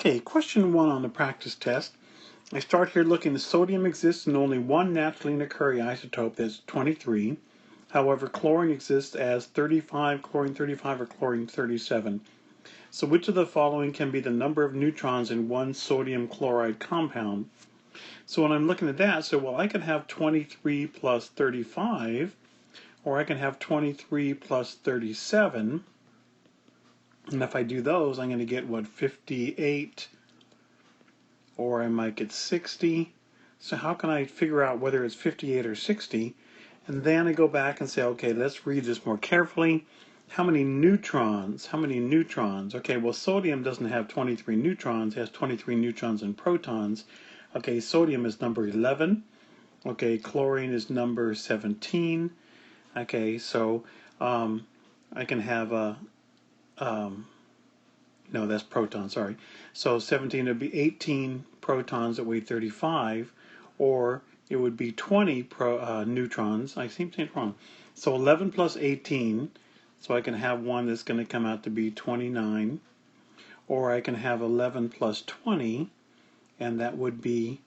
Okay, question 1 on the practice test. I start here looking. The sodium exists in only one naturally occurring isotope, that's 23. However, chlorine exists as 35, chlorine 35, or chlorine 37. So which of the following can be the number of neutrons in one sodium chloride compound? So when I'm looking at that, well, I can have 23 plus 35, or I can have 23 plus 37. And if I do those, I'm going to get, what, 58, or I might get 60. So how can I figure out whether it's 58 or 60? And then I go back and say, okay, let's read this more carefully. How many neutrons? How many neutrons? Okay, well, sodium doesn't have 23 neutrons. It has 23 neutrons and protons. Okay, sodium is number 11. Okay, chlorine is number 17. Okay, so I can have a... no, that's protons, sorry. So 17 would be 18 protons that weigh 35, or it would be 20 neutrons. I seem to think wrong. So 11 plus 18, so I can have one that's going to come out to be 29, or I can have 11 plus 20, and that would be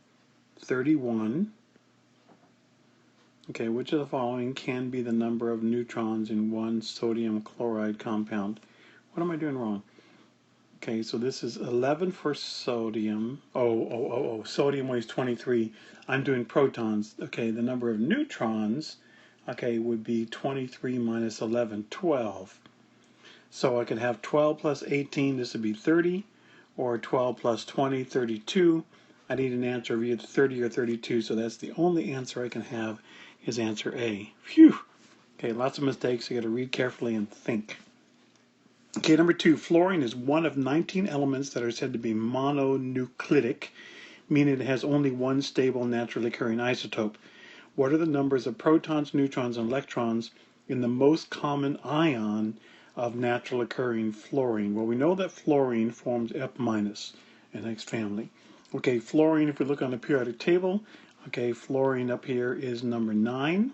31. Okay, which of the following can be the number of neutrons in one sodium chloride compound? What am I doing wrong? Okay, so this is 11 for sodium. Sodium weighs 23. I'm doing protons. Okay, the number of neutrons, okay, would be 23 minus 11, 12. So I could have 12 plus 18, this would be 30, or 12 plus 20, 32. I need an answer of either 30 or 32, so that's the only answer I can have is answer A. Phew! Okay, lots of mistakes. You got to read carefully and think. Okay, number 2, fluorine is one of 19 elements that are said to be mononuclidic, meaning it has only one stable naturally occurring isotope. What are the numbers of protons, neutrons, and electrons in the most common ion of natural occurring fluorine? Well, we know that fluorine forms F- in the next family. Okay, fluorine, if we look on the periodic table, okay, fluorine up here is number 9.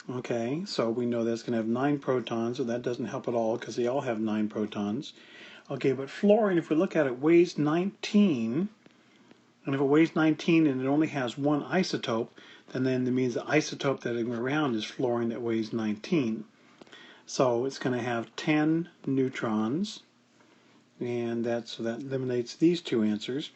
Okay, so we know that's going to have 9 protons, so that doesn't help at all because they all have 9 protons. Okay, but fluorine, if we look at it, weighs 19. And if it weighs 19 and it only has one isotope, then that means the isotope that is around is fluorine that weighs 19. So it's going to have 10 neutrons, and so that eliminates these two answers.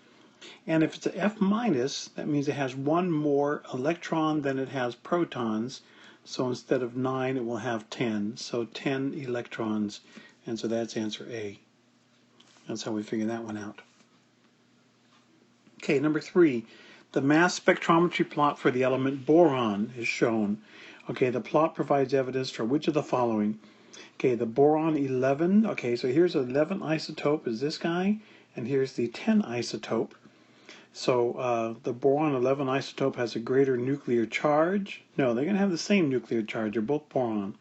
And if it's an F-, that means it has one more electron than it has protons. So instead of 9, it will have 10. So 10 electrons. And so that's answer A. That's how we figure that one out. Okay, number 3. The mass spectrometry plot for the element boron is shown. Okay, the plot provides evidence for which of the following? Okay, the boron 11. Okay, so here's 11 isotope is this guy. And here's the 10 isotope. So the boron 11 isotope has a greater nuclear charge. No, they're going to have the same nuclear charge. They're both boron.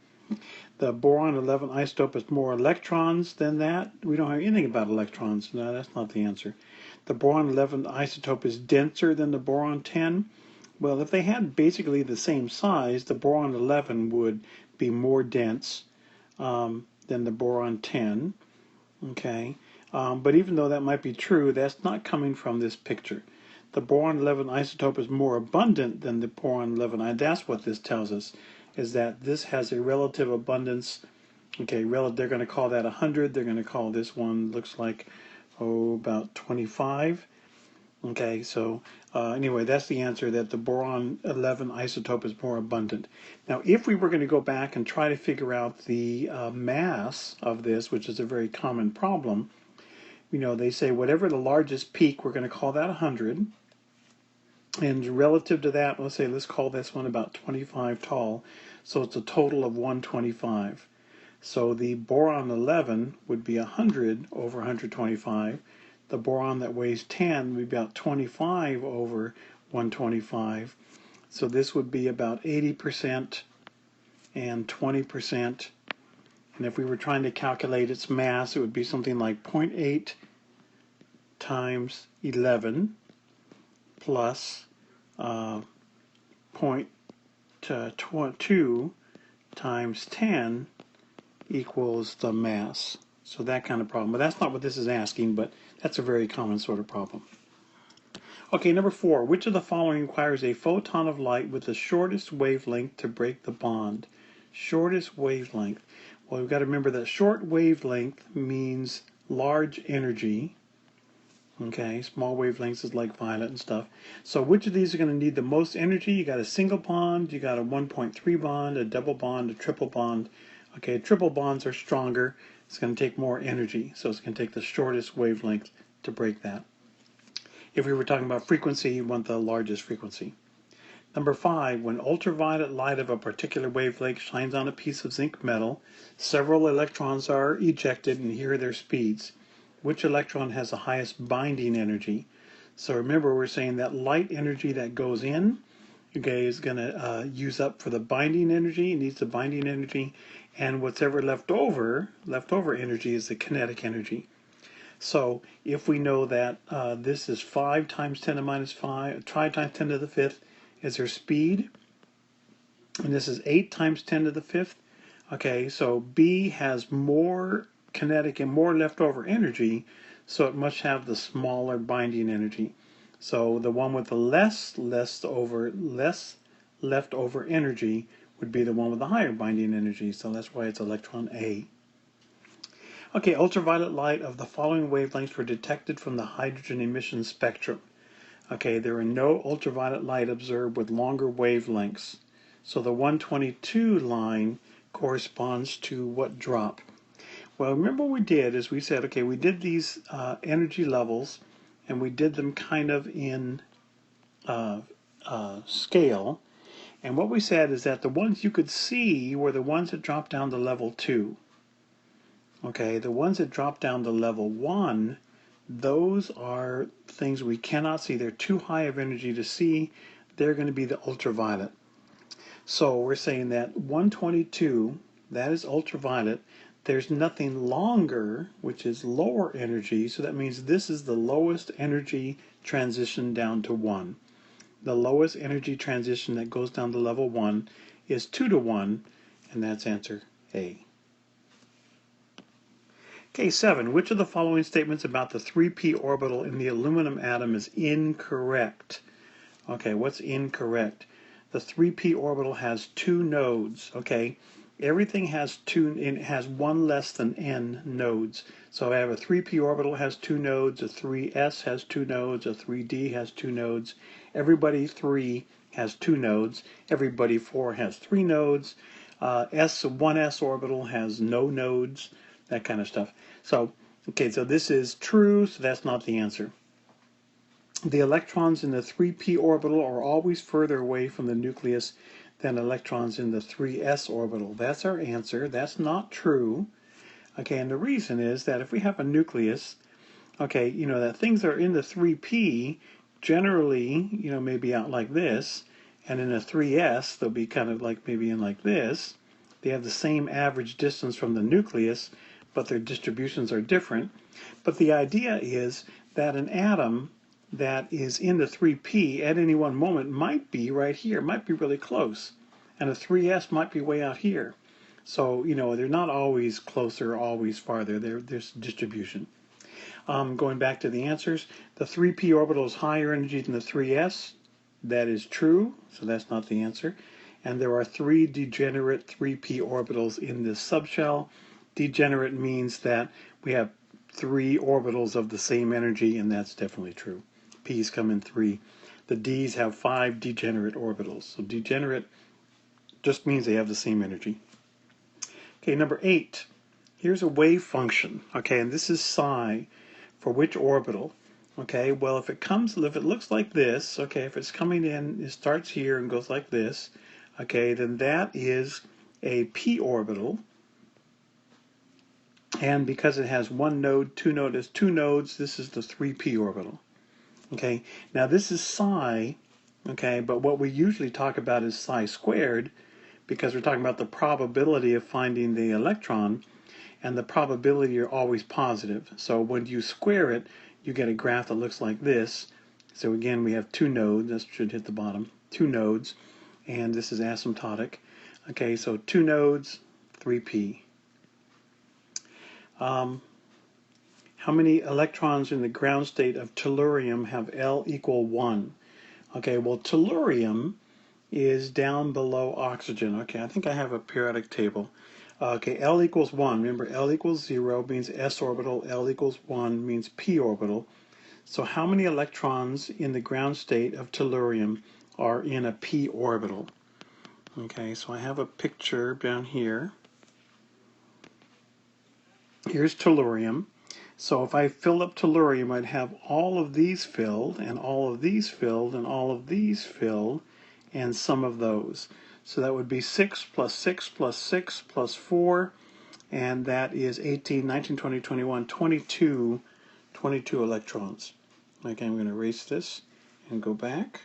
The boron 11 isotope has more electrons than that. We don't have anything about electrons. No, that's not the answer. The boron 11 isotope is denser than the boron 10. Well, if they had basically the same size, the boron 11 would be more dense than the boron 10. Okay. But even though that might be true, that's not coming from this picture. The boron 11 isotope is more abundant than the boron 11. That's what this tells us, is that this has a relative abundance. Okay, they're going to call that 100. They're going to call this one, looks like, about 25. Okay, so anyway, that's the answer, that the boron 11 isotope is more abundant. Now, if we were going to go back and try to figure out the mass of this, which is a very common problem, they say whatever the largest peak, we're going to call that 100. And relative to that, let's call this one about 25 tall. So it's a total of 125. So the boron 11 would be 100 over 125. The boron that weighs 10 would be about 25 over 125. So this would be about 80% and 20%. And if we were trying to calculate its mass, it would be something like 0.8 times 11 plus 0.2 times 10 equals the mass. So that kind of problem. But that's not what this is asking, but that's a very common sort of problem. Okay, number 4. Which of the following requires a photon of light with the shortest wavelength to break the bond? Shortest wavelength. Well, we've got to remember that short wavelength means large energy. Okay, small wavelengths is like violet and stuff. So which of these are going to need the most energy? You got a single bond, you got a 1.3 bond, a double bond, a triple bond. Okay, triple bonds are stronger. It's going to take more energy, so it's going to take the shortest wavelength to break that. If we were talking about frequency, you want the largest frequency. Number 5, when ultraviolet light of a particular wavelength shines on a piece of zinc metal, several electrons are ejected, and here are their speeds. Which electron has the highest binding energy? So remember, we're saying that light energy that goes in, okay, is going to use up for the binding energy. It needs the binding energy, and what's ever leftover energy is the kinetic energy. So if we know that this is 5 times 10 to the minus 5, 5 times 10 to the 5th is their speed, and this is 8 times 10 to the 5th. Okay, so B has more kinetic and more leftover energy, so it must have the smaller binding energy. So the one with the less leftover energy would be the one with the higher binding energy, so that's why it's electron A. Okay, ultraviolet light of the following wavelengths were detected from the hydrogen emission spectrum. Okay, there are no ultraviolet light observed with longer wavelengths. So the 122 line corresponds to what drop? Well, remember what we did is we said, okay, we did these energy levels, and we did them kind of in scale. And what we said is that the ones you could see were the ones that dropped down to level 2. Okay, the ones that drop down to level 1, those are things we cannot see. They're too high of energy to see. They're going to be the ultraviolet. So we're saying that 122, that is ultraviolet. There's nothing longer, which is lower energy, so that means this is the lowest energy transition down to 1. The lowest energy transition that goes down to level 1 is 2 to 1, and that's answer A. Okay, 7. Which of the following statements about the 3p orbital in the aluminum atom is incorrect? Okay, what's incorrect? The 3p orbital has 2 nodes, okay? Everything has it has 1 less than n nodes. So I have a 3p orbital has 2 nodes, a 3s has 2 nodes, a 3d has 2 nodes. Everybody 3 has 2 nodes. Everybody 4 has 3 nodes. 1s orbital has no nodes, that kind of stuff. So, okay, so this is true, so that's not the answer. The electrons in the 3p orbital are always further away from the nucleus than electrons in the 3s orbital. That's our answer. That's not true. Okay, and the reason is that if we have a nucleus, okay, you know, that things that are in the 3p generally, you know, maybe out like this, and in a 3s, they'll be kind of like maybe in like this. They have the same average distance from the nucleus, but their distributions are different. But the idea is that an atom that is in the 3p at any one moment might be right here, might be really close, and a 3s might be way out here. So, you know, they're not always closer, always farther. There's distribution. Going back to the answers, the 3p orbital is higher energy than the 3s. That is true, so that's not the answer. And there are 3 degenerate 3p orbitals in this subshell. Degenerate means that we have 3 orbitals of the same energy, and that's definitely true. P's come in 3. The D's have 5 degenerate orbitals. So degenerate just means they have the same energy. Okay, number 8. Here's a wave function. Okay, and this is psi for which orbital? Okay, well, if it looks like this, okay, if it's coming in, it starts here and goes like this, okay, then that is a p orbital. And because it has 1 node, 2 nodes, this is the 3p orbital. Okay, now this is psi, okay, but what we usually talk about is psi squared, because we're talking about the probability of finding the electron, and the probability are always positive. So when you square it, you get a graph that looks like this. So again, we have 2 nodes, that should hit the bottom, 2 nodes, and this is asymptotic. Okay, so 2 nodes, 3p. How many electrons in the ground state of tellurium have L equal 1? Okay, well, tellurium is down below oxygen. Okay, I think I have a periodic table. Okay, L equals 1. Remember, L equals 0 means s orbital. L equals 1 means p orbital. So how many electrons in the ground state of tellurium are in a p orbital? Okay, so I have a picture down here. Here's tellurium. So if I fill up tellurium, I'd have all of these filled, and all of these filled, and all of these filled, and some of those. So that would be 6 plus 6 plus 6 plus 4, and that is 18, 19, 20, 21, 22 electrons. Okay, I'm going to erase this and go back.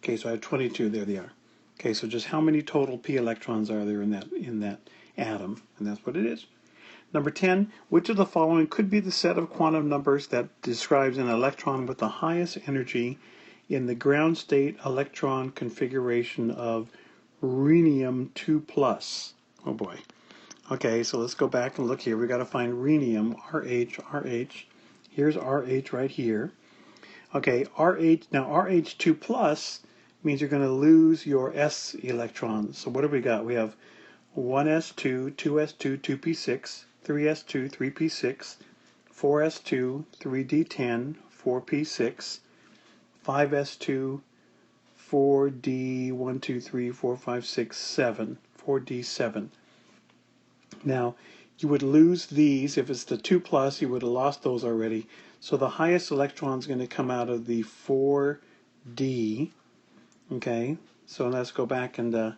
Okay, so I have 22. There they are. Okay, so just how many total p electrons are there in that atom? And that's what it is. Number 10, which of the following could be the set of quantum numbers that describes an electron with the highest energy in the ground state electron configuration of rhenium 2+? Oh boy. Okay, so let's go back and look here. We've got to find rhenium, RH, RH. Here's RH right here. Okay, RH, now RH2+ means you're going to lose your s electrons. So what have we got? We have 1s2, 2s2, 2p6, 3s2, 3p6, 4s2, 3d10, 4p6, 5s2, 4d, 1, 2, 3, 4, 5, 6, 7, 4d7. Now, you would lose these. If it's the 2+, you would have lost those already. So the highest electron is going to come out of the 4d. Okay, so let's go back and I'm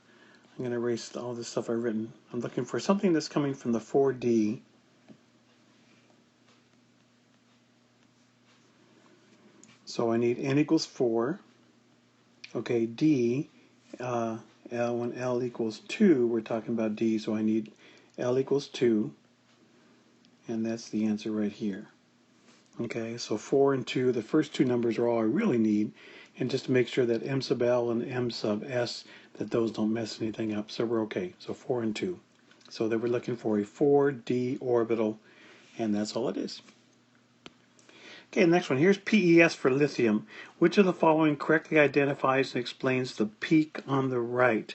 going to erase all this stuff I've written. I'm looking for something that's coming from the 4d. So I need n equals 4. Okay, d, when L equals 2, we're talking about d, so I need L equals 2. And that's the answer right here. Okay, so 4 and 2, the first two numbers are all I really need. And just to make sure that m sub L and m sub s, that those don't mess anything up. So we're okay. So 4 and 2. So they were looking for a 4d orbital, and that's all it is. Okay, next one. Here's PES for lithium. Which of the following correctly identifies and explains the peak on the right?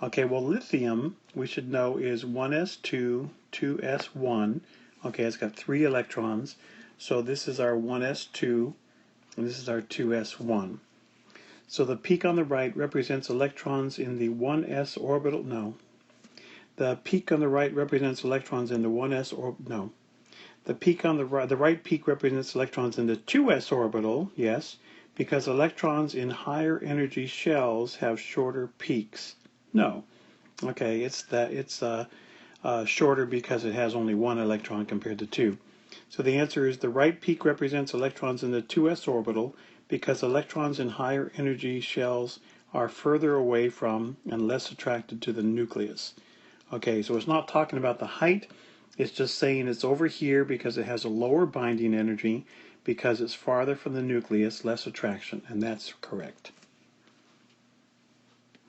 Okay, well, lithium, we should know, is 1s2, 2s1. Okay, it's got 3 electrons. So this is our 1s2, and this is our 2s1. So the peak on the right represents electrons in the 1s orbital. No. The peak on the right represents electrons in the 1s orbital. No. The peak on the right peak represents electrons in the 2s orbital. Yes, because electrons in higher energy shells have shorter peaks. No. Okay, it's shorter because it has only 1 electron compared to 2. So the answer is the right peak represents electrons in the 2s orbital because electrons in higher energy shells are further away from and less attracted to the nucleus. Okay, so it's not talking about the height, it's just saying it's over here because it has a lower binding energy, because it's farther from the nucleus, less attraction, and that's correct.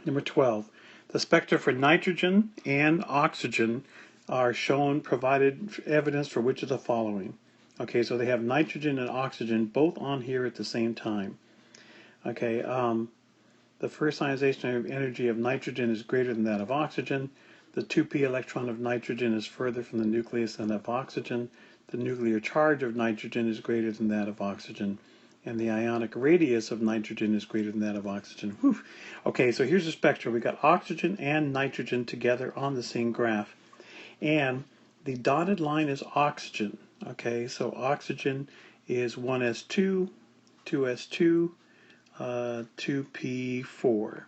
Number 12, the spectra for nitrogen and oxygen are shown, provided evidence for which of the following? Okay, so they have nitrogen and oxygen both on here at the same time. Okay, the first ionization energy of nitrogen is greater than that of oxygen. The 2p electron of nitrogen is further from the nucleus than of oxygen. The nuclear charge of nitrogen is greater than that of oxygen. And the ionic radius of nitrogen is greater than that of oxygen. Whew. Okay, so here's the spectrum. We got oxygen and nitrogen together on the same graph. And the dotted line is oxygen. Okay, so oxygen is 1s2, 2s2, 2p4.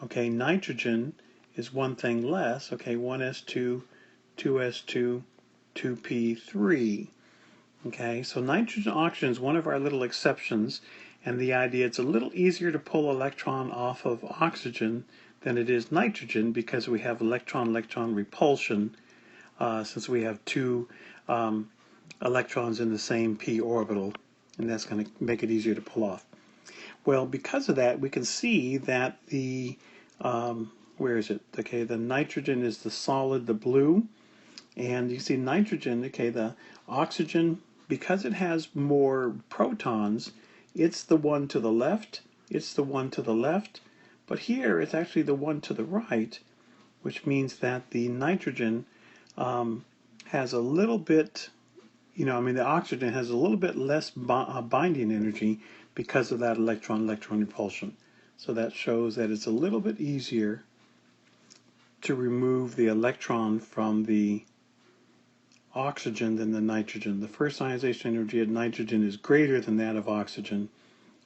Okay, nitrogen is one thing less. Okay, 1s2, 2s2, 2p3. Okay, so nitrogen oxygen is one of our little exceptions, and the idea it's a little easier to pull electron off of oxygen than it is nitrogen because we have electron-electron repulsion since we have 2 electrons in the same p orbital, and that's going to make it easier to pull off. Well, because of that, we can see that the where is it? Okay, the nitrogen is the solid, the blue. And you see nitrogen, okay, the oxygen, because it has more protons, it's the one to the left, it's the one to the left, but here it's actually the one to the right, which means that the nitrogen has a little bit, the oxygen has a little bit less binding energy because of that electron-electron repulsion. So that shows that it's a little bit easier to remove the electron from the oxygen than the nitrogen. The first ionization energy of nitrogen is greater than that of oxygen.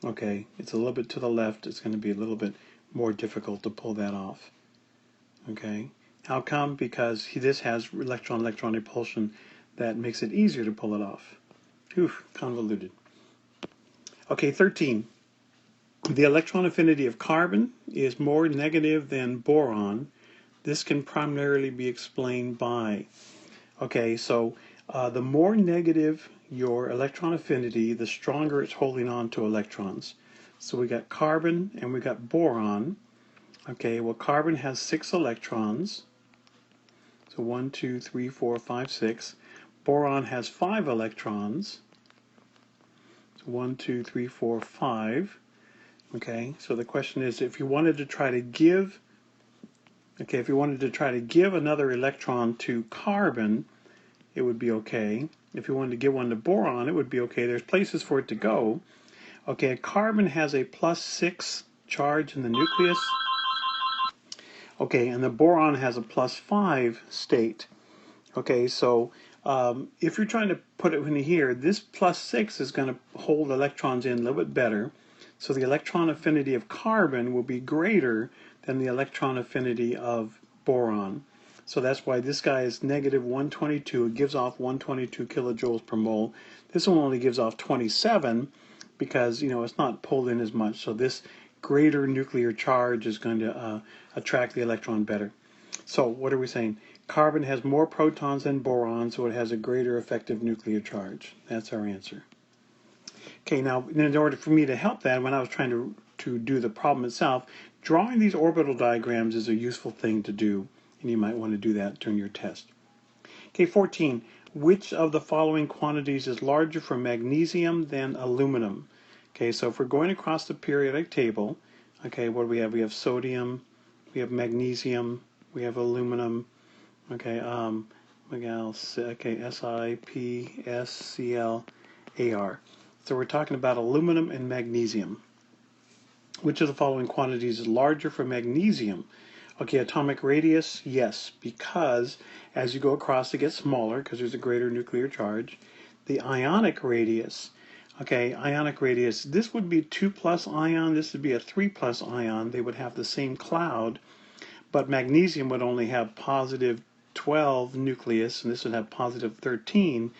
Okay, it's a little bit to the left. It's going to be a little bit more difficult to pull that off. Okay, how come? Because this has electron-electron repulsion that makes it easier to pull it off. Whew, convoluted. Okay, 13. The electron affinity of carbon is more negative than boron. This can primarily be explained by, okay, so the more negative your electron affinity, the stronger it's holding on to electrons. So we got carbon and we got boron. Okay, well, carbon has 6 electrons. So 1, 2, 3, 4, 5, 6. Boron has 5 electrons. So 1, 2, 3, 4, 5. Okay, so the question is, if you wanted to try to give another electron to carbon, it would be okay. If you wanted to give one to boron, it would be okay. There's places for it to go. Okay, carbon has a +6 charge in the nucleus. Okay, and the boron has a +5 state. Okay, so if you're trying to put it in here, this +6 is going to hold electrons in a little bit better. So the electron affinity of carbon will be greater than the electron affinity of boron. So that's why this guy is -122. It gives off 122 kilojoules per mole. This one only gives off 27 because, it's not pulled in as much. So this greater nuclear charge is going to attract the electron better. So what are we saying? Carbon has more protons than boron, so it has a greater effective nuclear charge. That's our answer. Okay, now in order for me to help that, when I was trying to do the problem itself, drawing these orbital diagrams is a useful thing to do, and you might want to do that during your test. Okay, 14. Which of the following quantities is larger for magnesium than aluminum? Okay, so if we're going across the periodic table, okay, what do we have? We have sodium, we have magnesium, we have aluminum, okay, SiPsClAr. So we're talking about aluminum and magnesium. Which of the following quantities is larger for magnesium? Okay, atomic radius, yes, because as you go across it gets smaller because there's a greater nuclear charge. The ionic radius, okay, this would be 2+ ion, this would be a 3+ ion. They would have the same cloud, but magnesium would only have +12 nucleus, and this would have +13,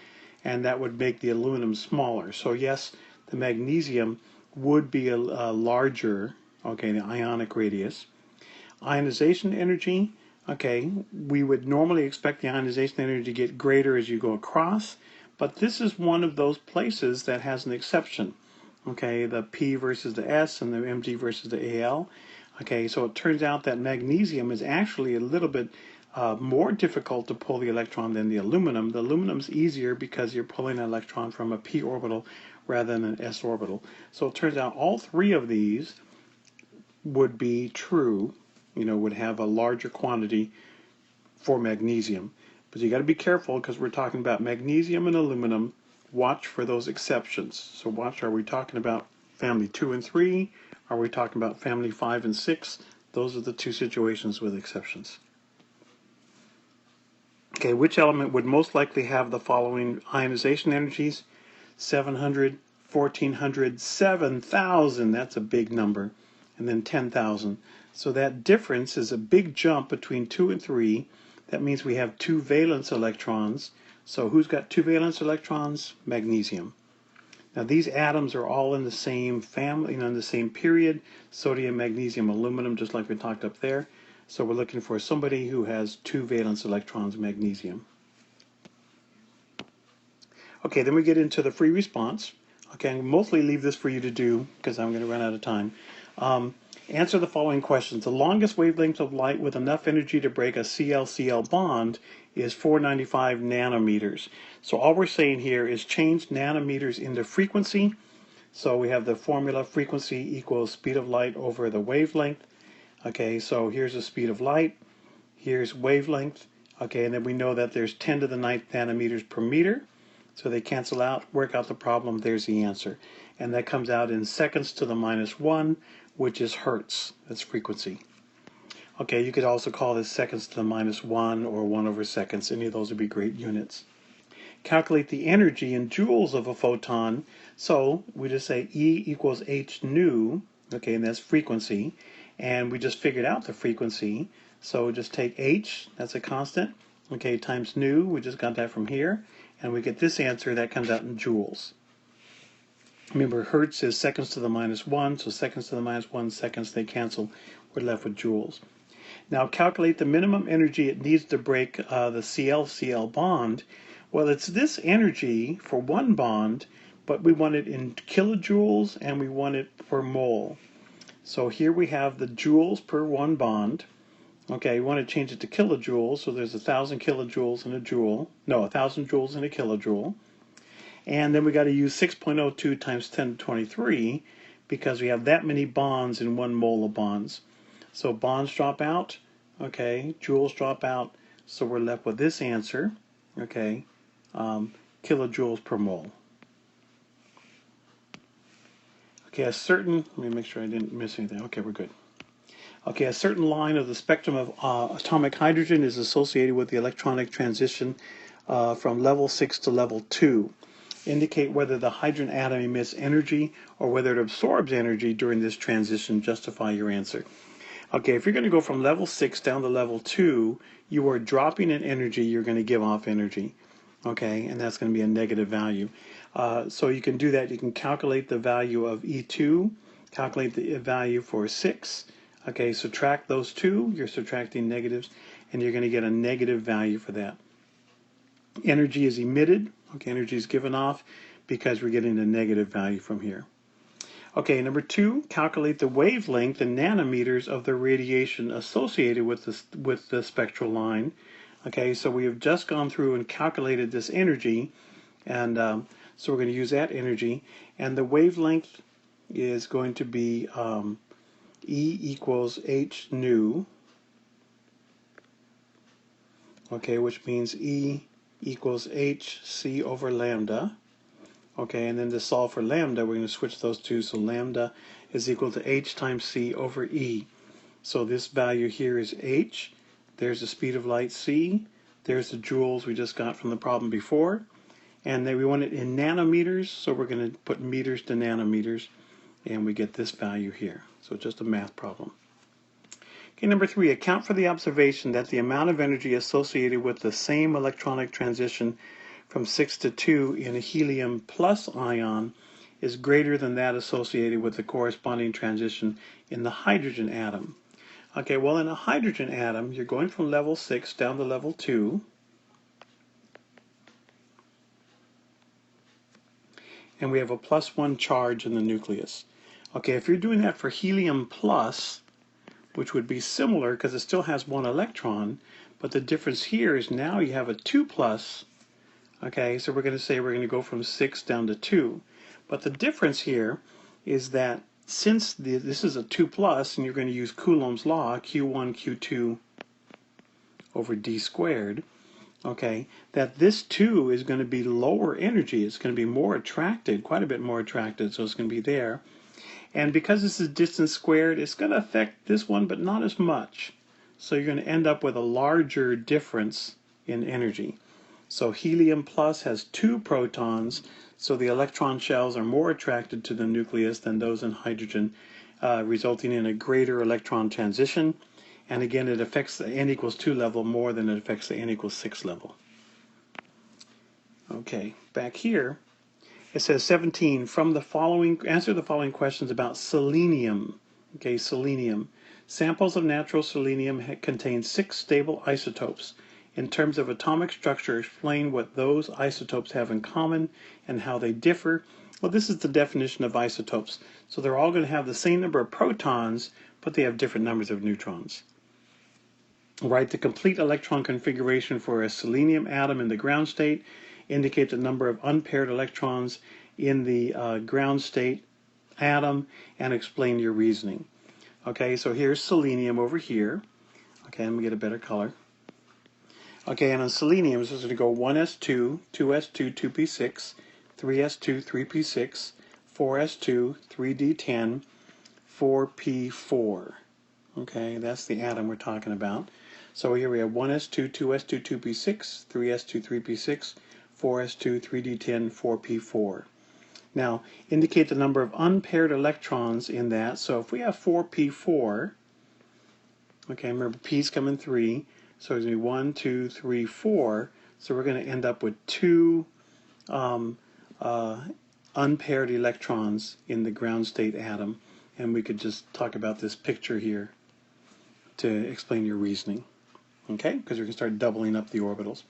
and that would make the aluminum smaller. So yes, the magnesium would be a larger, okay, the ionic radius. Ionization energy, okay, we would normally expect the ionization energy to get greater as you go across, but this is one of those places that has an exception. Okay, the P versus the S and the Mg versus the Al. Okay, so it turns out that magnesium is actually a little bit more difficult to pull the electron than the aluminum. The aluminum's easier because you're pulling an electron from a p orbital rather than an s orbital. So it turns out all 3 of these would be true, would have a larger quantity for magnesium. But you got to be careful because we're talking about magnesium and aluminum. Watch for those exceptions. So watch, are we talking about family 2 and 3? Are we talking about family 5 and 6? Those are the 2 situations with exceptions. Okay, which element would most likely have the following ionization energies? 700, 1400, 7,000, that's a big number, and then 10,000. So that difference is a big jump between 2 and 3. That means we have 2 valence electrons. So who's got 2 valence electrons? Magnesium. Now these atoms are all in the same family, in the same period, sodium, magnesium, aluminum, just like we talked up there. So we're looking for somebody who has 2 valence electrons, magnesium. Okay, then we get into the free response. Okay, I'm mostly leave this for you to do because I'm going to run out of time. Answer the following questions. The longest wavelength of light with enough energy to break a Cl-Cl bond is 495 nanometers. So all we're saying here is change nanometers into frequency. So we have the formula frequency equals speed of light over the wavelength. Okay, so here's the speed of light. Here's wavelength. Okay, and then we know that there's 10 to the 9th nanometers per meter. So they cancel out, work out the problem, there's the answer. And that comes out in seconds to the -1, which is hertz. That's frequency. Okay, you could also call this seconds to the -1 or 1 over seconds. Any of those would be great units. Calculate the energy in joules of a photon. So we just say E equals h nu, okay, and that's frequency. And we just figured out the frequency. So just take h, that's a constant, okay, times nu, we just got that from here. And we get this answer that comes out in joules. Remember, hertz is seconds to the -1, so seconds to the -1 seconds, they cancel. We're left with joules. Now calculate the minimum energy it needs to break the Cl-Cl bond. Well, it's this energy for one bond, but we want it in kilojoules and we want it per mole. So here we have the joules per one bond. Okay, we want to change it to kilojoules, so there's 1,000 kilojoules in a joule. No, 1,000 joules in a kilojoule. And then we got to use 6.02 times 10 to 23 because we have that many bonds in 1 mole of bonds. So bonds drop out, okay, joules drop out, so we're left with this answer, okay, kilojoules per mole. Okay, let me make sure I didn't miss anything. Okay, we're good. Okay, a certain line of the spectrum of atomic hydrogen is associated with the electronic transition from level 6 to level 2. Indicate whether the hydrogen atom emits energy or whether it absorbs energy during this transition. Justify your answer. Okay, if you're going to go from level 6 down to level 2, you are dropping in energy, you're going to give off energy. Okay, and that's going to be a negative value. So you can do that. You can calculate the value of E2, calculate the value for 6. Okay, subtract those two, you're subtracting negatives, and you're going to get a negative value for that. Energy is emitted, okay, energy is given off because we're getting a negative value from here. Okay, number 2, calculate the wavelength in nanometers of the radiation associated with the spectral line. Okay, so we have just gone through and calculated this energy, and so we're going to use that energy, and the wavelength is going to be E equals h nu, okay, which means E equals h c over lambda. Okay, and then to solve for lambda, we're going to switch those two, so lambda is equal to h times c over E. So this value here is h, there's the speed of light c, there's the joules we just got from the problem before, and then we want it in nanometers, so we're going to put meters to nanometers, and we get this value here. So just a math problem. Okay, number 3, account for the observation that the amount of energy associated with the same electronic transition from 6 to 2 in a helium plus ion is greater than that associated with the corresponding transition in the hydrogen atom. Okay, well, in a hydrogen atom, you're going from level 6 down to level 2. And we have a +1 charge in the nucleus. Okay, if you're doing that for helium plus, which would be similar because it still has 1 electron, but the difference here is now you have a 2 plus. Okay, so we're going to say we're going to go from 6 down to 2. But the difference here is that since this is a 2 plus, and you're going to use Coulomb's law, Q1, Q2 over D squared, okay, that this 2 is going to be lower energy. It's going to be more attracted, quite a bit more attracted, so it's going to be there. And because this is distance squared, it's going to affect this one, but not as much. So you're going to end up with a larger difference in energy. So helium plus has 2 protons, so the electron shells are more attracted to the nucleus than those in hydrogen, resulting in a greater electron transition. And again, it affects the n equals 2 level more than it affects the n equals 6 level. Okay, back here, it says 17, answer the following questions about selenium. Okay, selenium. Samples of natural selenium contain 6 stable isotopes. In terms of atomic structure, explain what those isotopes have in common and how they differ. Well, this is the definition of isotopes. So they're all going to have the same number of protons, but they have different numbers of neutrons. Write the complete electron configuration for a selenium atom in the ground state. Indicate the number of unpaired electrons in the ground state atom, and explain your reasoning. Okay, so here's selenium over here. Okay, let me get a better color. Okay, and on selenium, so it's going to go 1s2, 2s2, 2p6, 3s2, 3p6, 4s2, 3d10, 4p4. Okay, that's the atom we're talking about. So here we have 1s2, 2s2, 2p6, 3s2, 3p6, 4s2, 3d10, 4p4. Now, indicate the number of unpaired electrons in that. So if we have 4p4, okay, remember p's come in 3, so it's going to be 1, 2, 3, 4. So we're going to end up with 2 unpaired electrons in the ground state atom. And we could just talk about this picture here to explain your reasoning. Okay, because we can start doubling up the orbitals.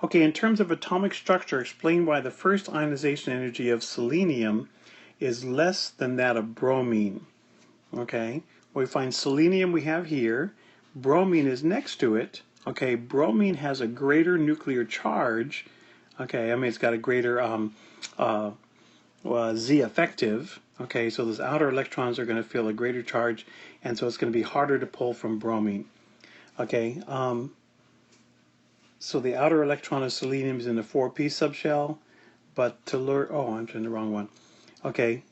Okay, in terms of atomic structure, explain why the first ionization energy of selenium is less than that of bromine. Okay, we find selenium we have here, bromine is next to it. Okay, bromine has a greater nuclear charge. Okay, I mean it's got a greater Z effective. Okay, so those outer electrons are going to feel a greater charge, and so it's going to be harder to pull from bromine. Okay, so the outer electron of selenium is in the 4p subshell, but I'm in the wrong one. Okay,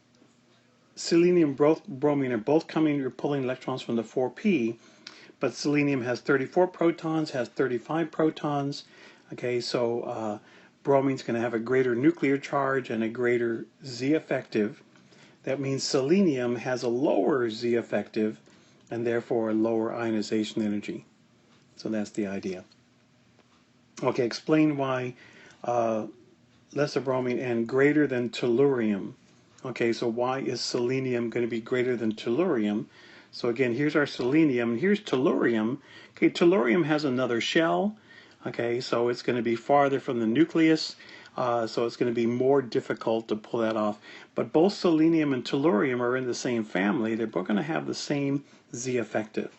selenium, bromine are both you're pulling electrons from the 4p, but selenium has 34 protons, has 35 protons. Okay, so bromine's going to have a greater nuclear charge and a greater Z effective. That means selenium has a lower Z effective and therefore a lower ionization energy. So that's the idea. Okay, explain why lesser bromine and greater than tellurium. Okay, so why is selenium going to be greater than tellurium? So again, here's our selenium, and here's tellurium. Okay, tellurium has another shell. Okay, so it's going to be farther from the nucleus, so it's going to be more difficult to pull that off. But both selenium and tellurium are in the same family. They're both going to have the same Z effective.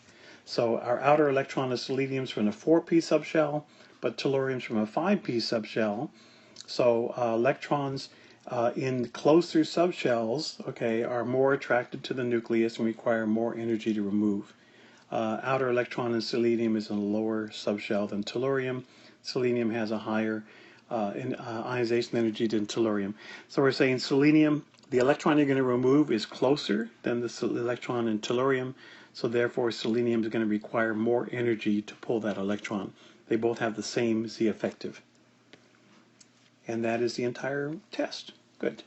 So our outer electron of selenium is from the 4p subshell, but tellurium is from a 5p subshell. So electrons in closer subshells, okay, are more attracted to the nucleus and require more energy to remove. Outer electron in selenium is in a lower subshell than tellurium. Selenium has a higher ionization energy than tellurium. So we're saying selenium, the electron you're going to remove is closer than the electron in tellurium, so therefore selenium is going to require more energy to pull that electron. They both have the same Z effective. And that is the entire test. Good.